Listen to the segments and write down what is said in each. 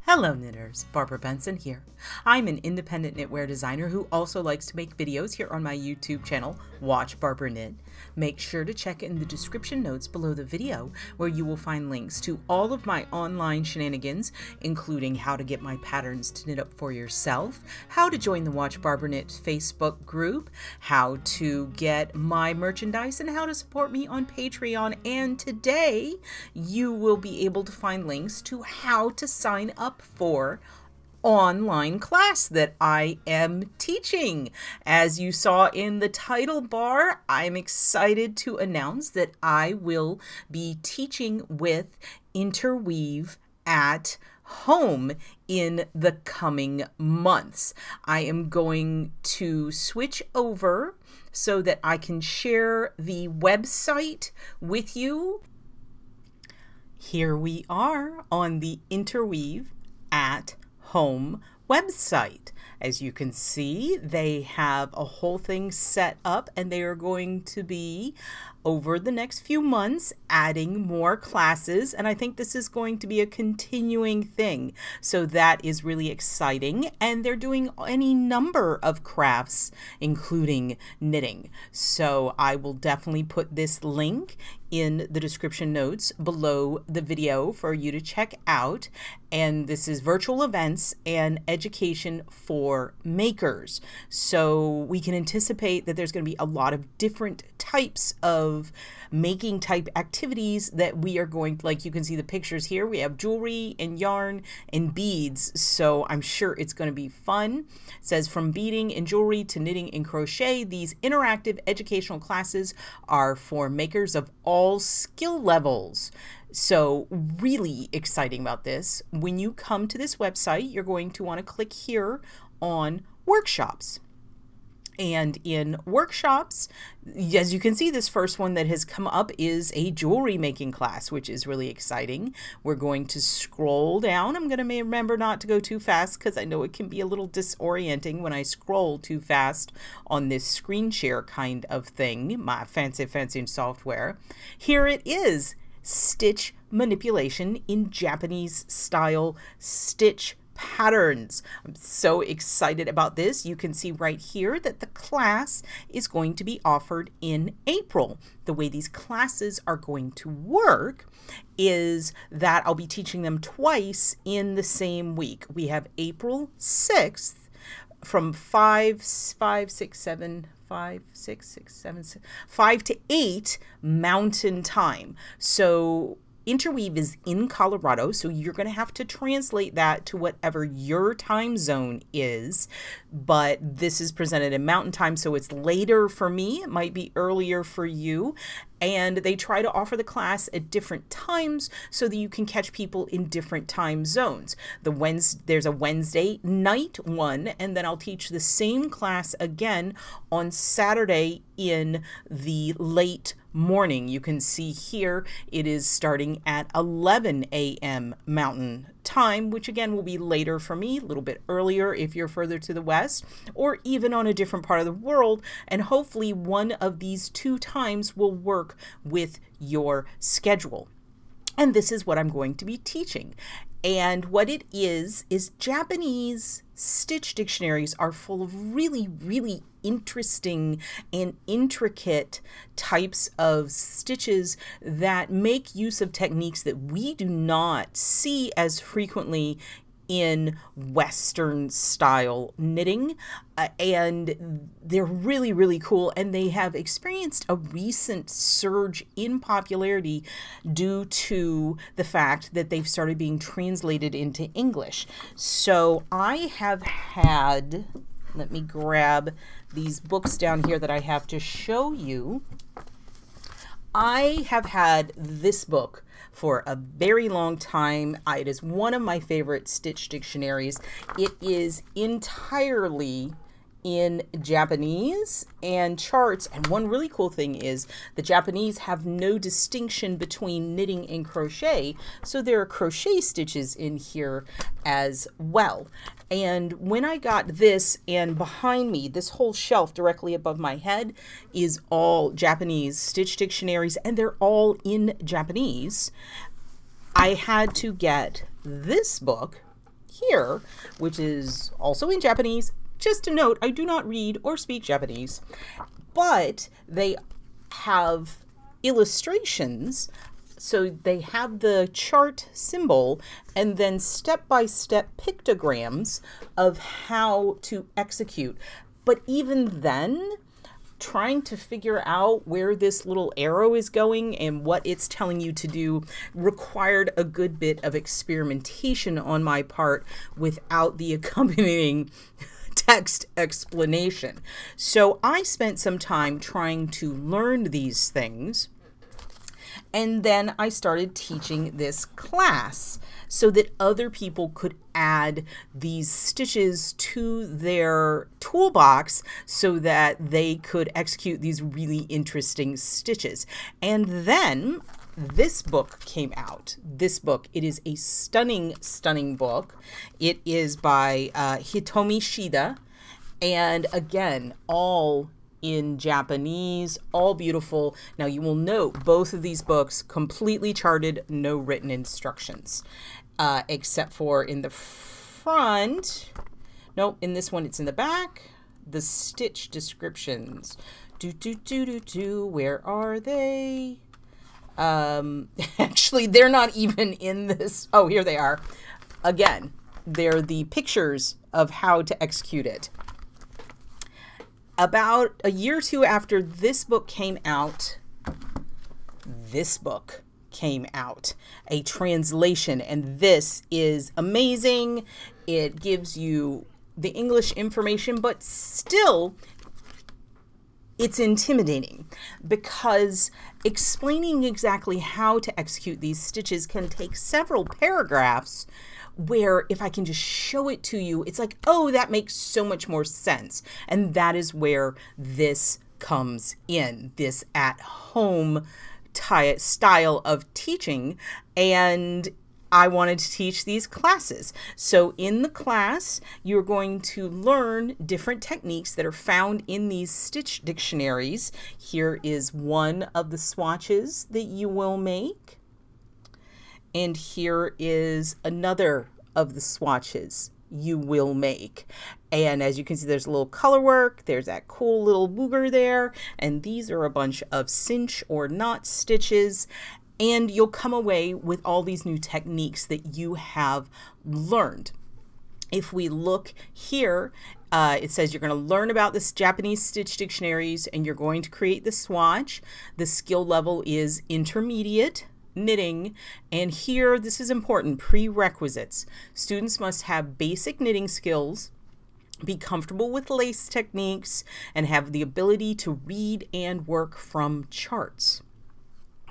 Hello knitters, Barbara Benson here. I'm an independent knitwear designer who also likes to make videos here on my YouTube channel, Watch Barbara Knit. Make sure to check in the description notes below the video where you will find links to all of my online shenanigans, including how to get my patterns to knit up for yourself, how to join the Watch Barbara Knit Facebook group, how to get my merchandise, and how to support me on Patreon. And today you will be able to find links to how to sign up for online class that I am teaching. As you saw in the title bar, I'm excited to announce that I will be teaching with Interweave at home in the coming months. I am going to switch over so that I can share the website with you. Here we are on the Interweave at home website. As you can see, they have a whole thing set up, and they are going to be, over the next few months, adding more classes, and I think this is going to be a continuing thing. So that is really exciting, and they're doing any number of crafts, including knitting. So I will definitely put this link in the description notes below the video for you to check out. And this is virtual events and education for makers. So we can anticipate that there's going to be a lot of different types of making type activities that we are going to, like you can see the pictures here, we have jewelry and yarn and beads. So I'm sure it's going to be fun. It says from beading and jewelry to knitting and crochet, these interactive educational classes are for makers of all skill levels. So really exciting about this. When you come to this website, you're going to want to click here on workshops. And in workshops, as you can see, this first one that has come up is a jewelry making class, which is really exciting. We're going to scroll down. I'm going to remember not to go too fast because I know it can be a little disorienting when I scroll too fast on this screen share kind of thing, my fancy software. Here it is, stitch manipulation in Japanese style stitch patterns. I'm so excited about this. You can see right here that the class is going to be offered in April. The way these classes are going to work is that I'll be teaching them twice in the same week. We have April 6th from 5 to 8 Mountain Time. So Interweave is in Colorado, so you're going to have to translate that to whatever your time zone is. But this is presented in Mountain Time, so it's later for me. It might be earlier for you. And they try to offer the class at different times so that you can catch people in different time zones. There's a Wednesday night one, and then I'll teach the same class again on Saturday in the late morning. You can see here it is starting at 11 a.m. Mountain Time, which again will be later for me, a little bit earlier if you're further to the west, or even on a different part of the world. And hopefully one of these two times will work with your schedule. And this is what I'm going to be teaching. And what it is Japanese stitch dictionaries are full of really, really interesting and intricate types of stitches that make use of techniques that we do not see as frequently in Western style knitting, and they're really, really cool, and they have experienced a recent surge in popularity due to the fact that they've started being translated into English. So I have had, let me grab these books down here that I have to show you. I have had this book for a very long time. It is one of my favorite stitch dictionaries. It is entirely in Japanese and charts. And one really cool thing is the Japanese have no distinction between knitting and crochet. So there are crochet stitches in here as well. And when I got this, and behind me, this whole shelf directly above my head is all Japanese stitch dictionaries, and they're all in Japanese. I had to get this book here, which is also in Japanese. Just to note, I do not read or speak Japanese, but they have illustrations. So they have the chart symbol and then step-by-step pictograms of how to execute. But even then, trying to figure out where this little arrow is going and what it's telling you to do required a good bit of experimentation on my part without the accompanying text explanation. So I spent some time trying to learn these things, and then I started teaching this class so that other people could add these stitches to their toolbox so that they could execute these really interesting stitches. And then this book came out. This book, it is a stunning, stunning book. It is by Hitomi Shida, and again, all in Japanese, all beautiful. Now you will note both of these books completely charted, no written instructions, except for in the front. No, in this one it's in the back. The stitch descriptions. Where are they? Actually, they're not even in this. Oh, here they are. Again, they're the pictures of how to execute it. About a year or two after this book came out, this book came out, a translation, and this is amazing. It gives you the English information, but still it's intimidating because explaining exactly how to execute these stitches can take several paragraphs, where if I can just show it to you, it's like, oh, that makes so much more sense. And that is where this comes in, this at-home style of teaching. And I wanted to teach these classes. So in the class, you're going to learn different techniques that are found in these stitch dictionaries. Here is one of the swatches that you will make. And here is another of the swatches you will make. And as you can see, there's a little color work. There's that cool little booger there. And these are a bunch of cinch or knot stitches. And you'll come away with all these new techniques that you have learned. If we look here, it says you're going to learn about this Japanese stitch dictionaries and you're going to create the swatch. The skill level is intermediate knitting, and here, this is important, prerequisites. Students must have basic knitting skills, be comfortable with lace techniques, and have the ability to read and work from charts.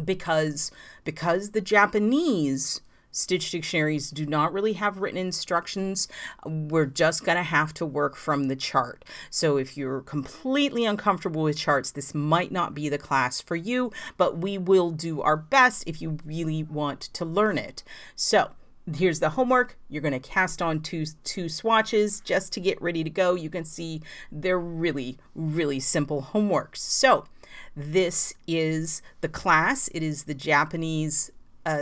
Because the Japanese stitch dictionaries do not really have written instructions, we're just going to have to work from the chart. So if you're completely uncomfortable with charts, this might not be the class for you, but we will do our best if you really want to learn it. So here's the homework. You're going to cast on two swatches just to get ready to go. You can see they're really, really simple homeworks. So this is the class. It is the Japanese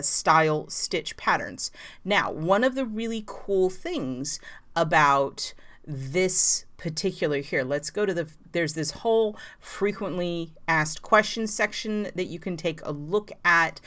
style stitch patterns. Now, one of the really cool things about this particular here, let's go to there's this whole frequently asked questions section that you can take a look at.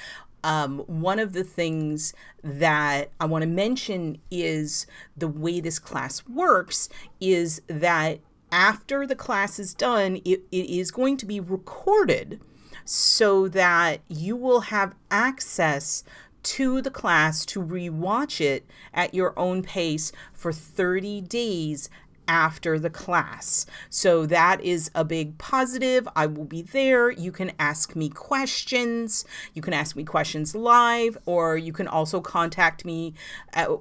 One of the things that I want to mention is the way this class works is that after the class is done, it is going to be recorded so that you will have access to the class to rewatch it at your own pace for 30 days after the class. So that is a big positive. I will be there. You can ask me questions. You can ask me questions live, or you can also contact me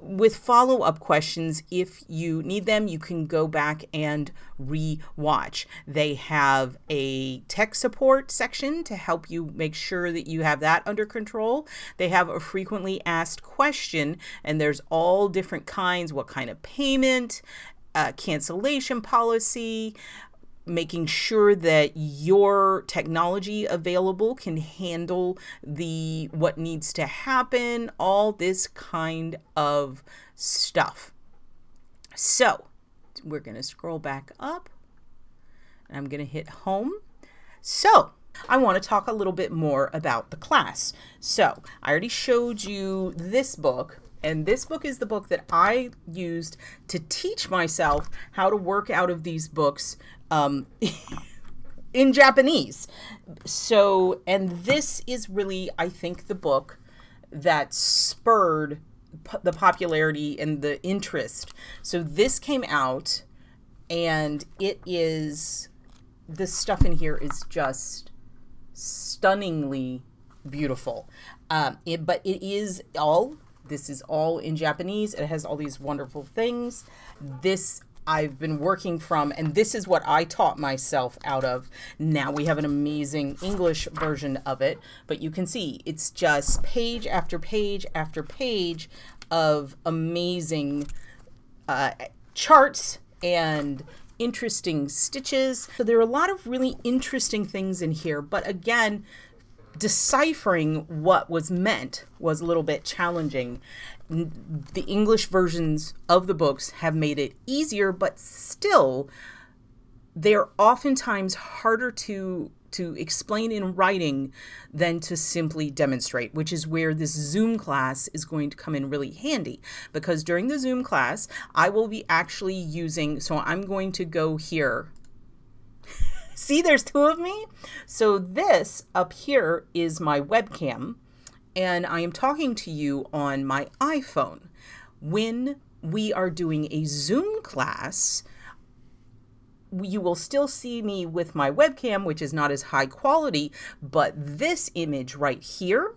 with follow-up questions if you need them. You can go back and re-watch. They have a tech support section to help you make sure that you have that under control. They have a frequently asked question, and there's all different kinds, what kind of payment, cancellation policy, making sure that your technology available can handle what needs to happen, all this kind of stuff. So we're going to scroll back up, and I'm going to hit home. So I want to talk a little bit more about the class. So I already showed you this book, and this book is the book that I used to teach myself how to work out of these books in Japanese. So, and this is really, I think, the book that spurred the popularity and the interest. So this came out, and the stuff in here is just stunningly beautiful. This is all in Japanese. It has all these wonderful things. This I've been working from, and this is what I taught myself out of. Now we have an amazing English version of it, but you can see it's just page after page after page of amazing charts and interesting stitches. So there are a lot of really interesting things in here, but again, deciphering what was meant was a little bit challenging. The English versions of the books have made it easier, but still they're oftentimes harder to explain in writing than to simply demonstrate, which is where this Zoom class is going to come in really handy, because during the Zoom class I will be actually using, so I'm going to go here. See, there's two of me. So this up here is my webcam, and I am talking to you on my iPhone. When we are doing a Zoom class, you will still see me with my webcam, which is not as high quality, but this image right here,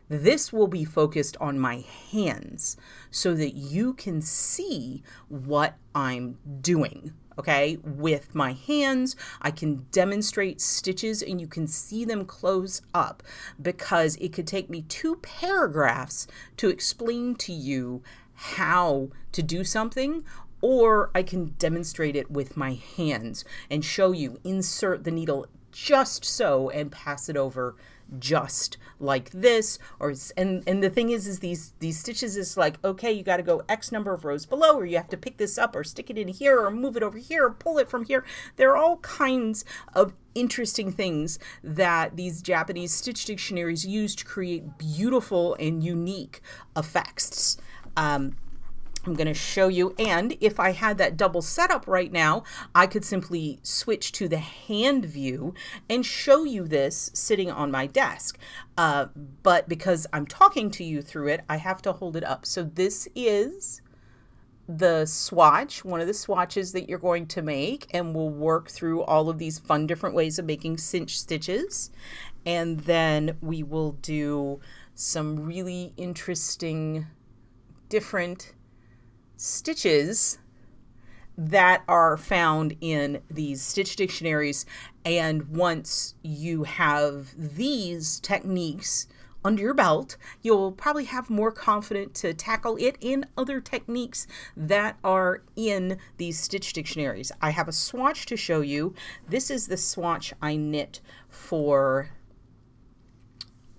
this will be focused on my hands so that you can see what I'm doing. Okay, with my hands, I can demonstrate stitches and you can see them close up, because it could take me 2 paragraphs to explain to you how to do something, or I can demonstrate it with my hands and show you, insert the needle just so and pass it over just like this. And the thing is these stitches is like, okay, you got to go X number of rows below, or you have to pick this up or stick it in here or move it over here or pull it from here. There are all kinds of interesting things that these Japanese stitch dictionaries use to create beautiful and unique effects. I'm going to show you, and if I had that double setup right now, I could simply switch to the hand view and show you this sitting on my desk. But because I'm talking to you through it, I have to hold it up. So this is the swatch, one of the swatches that you're going to make, and we'll work through all of these fun different ways of making cinch stitches. And then we will do some really interesting different stitches that are found in these stitch dictionaries. And once you have these techniques under your belt, you'll probably have more confidence to tackle it and other techniques that are in these stitch dictionaries. I have a swatch to show you. This is the swatch I knit for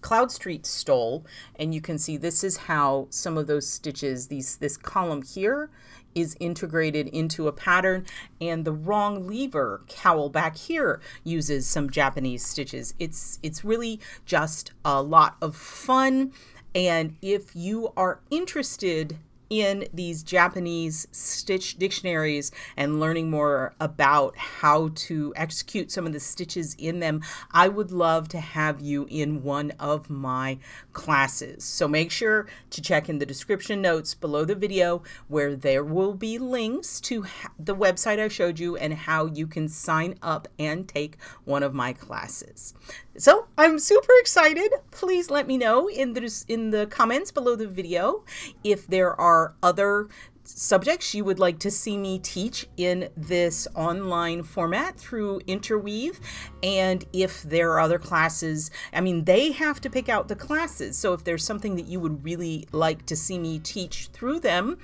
Cloud Street Stole, and you can see this is how some of those stitches, this column here is integrated into a pattern, and the wrong lever cowl back here uses some Japanese stitches. It's really just a lot of fun, and if you are interested in these Japanese stitch dictionaries and learning more about how to execute some of the stitches in them, I would love to have you in one of my classes. So make sure to check in the description notes below the video, where there will be links to the website I showed you and how you can sign up and take one of my classes. So I'm super excited. Please let me know in the comments below the video if there are other subjects you would like to see me teach in this online format through Interweave, and if there are other classes. I mean, they have to pick out the classes, so if there's something that you would really like to see me teach through them,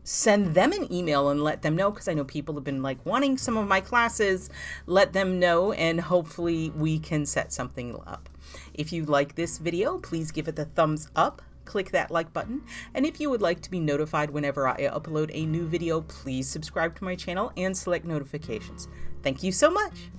send them an email and let them know, because I know people have been like wanting some of my classes. Let them know, and hopefully we can set something up. If you like this video, please give it a thumbs up, click that like button, and if you would like to be notified whenever I upload a new video, please subscribe to my channel and select notifications. Thank you so much.